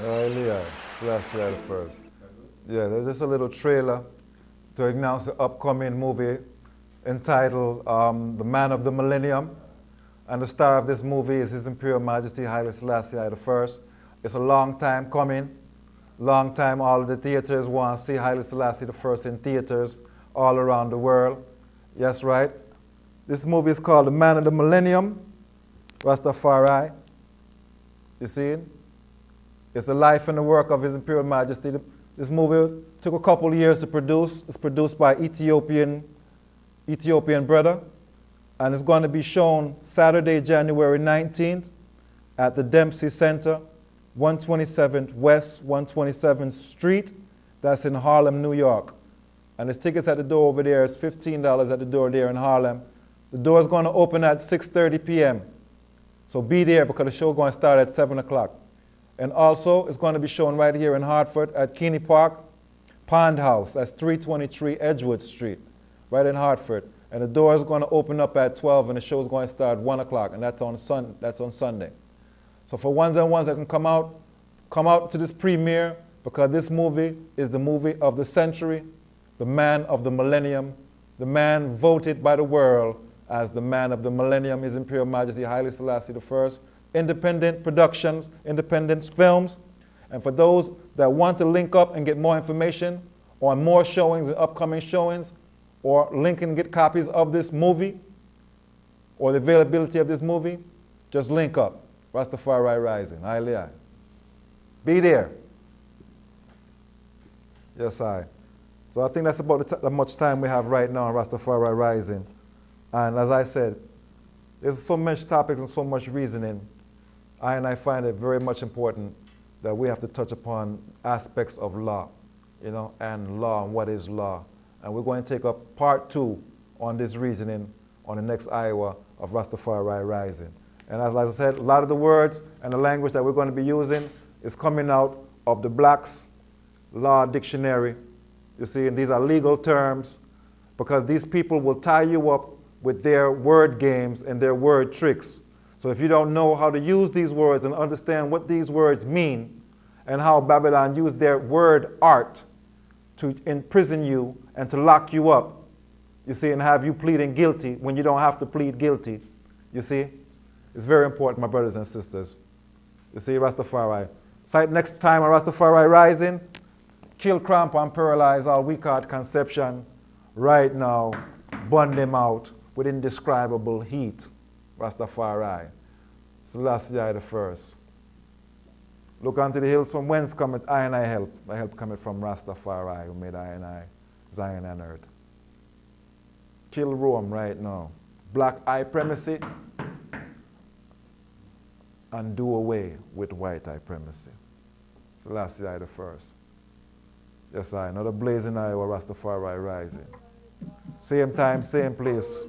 Hallelujah. So that's the first. Yeah, there's just a little trailer to announce the upcoming movie entitled The Man of the Millennium. And the star of this movie is His Imperial Majesty Haile Selassie I. It's a long time coming. Long time all of the theaters want to see Haile Selassie I in theaters all around the world. Yes, right? This movie is called The Man of the Millennium, Rastafari. You see it? It's the life and the work of His Imperial Majesty. This movie took a couple of years to produce. It's produced by Ethiopian brother. And it's going to be shown Saturday, January 19th at the Dempsey Center, 127th West 127th Street. That's in Harlem, New York. And there's tickets at the door over there. It's $15 at the door there in Harlem. The door is going to open at 6:30 p.m. So be there because the show is going to start at 7 o'clock. And also, it's going to be shown right here in Hartford at Keeney Park Pond House. That's 323 Edgewood Street, right in Hartford. And the door is going to open up at 12, and the show is going to start at 1 o'clock, and that's on Sunday. So for ones and ones that can come out to this premiere, because this movie is the movie of the century, the man of the millennium, the man voted by the world as the man of the millennium, His Imperial Majesty Haile Selassie I. Independent productions, independent films. And for those that want to link up and get more information on more showings and upcoming showings, or link and get copies of this movie, or the availability of this movie, just link up. Rastafari Rising. Hallelujah. Be there. Yes, I. So I think that's about the much time we have right now on Rastafari Rising. And as I said, there's so much topics and so much reasoning. I find it very much important that we have to touch upon aspects of law, and law and what is law. And we're going to take up part 2 on this reasoning on the next Iowa of Rastafari Rising. And as I said, a lot of the words and the language that we're going to be using is coming out of the Black's Law Dictionary. You see, and these are legal terms because these people will tie you up with their word games and their word tricks. So if you don't know how to use these words and understand what these words mean and how Babylon used their word art to imprison you and to lock you up, you see, and have you pleading guilty when you don't have to plead guilty, you see, it's very important, my brothers and sisters. You see, Rastafari. Sight next time on Rastafari Rising, kill, cramp, and paralyze all weak heart conception right now, burn them out with indescribable heat. Rastafari, Selassie I the First. Look unto the hills from whence cometh I and I help. My help cometh from Rastafari, who made I and I, Zion and earth. Kill Rome right now. Black eye primacy, and do away with white eye primacy. Selassie I the First. Yes, I. Another blazing Iowa Rastafari Rising. Same time, same place.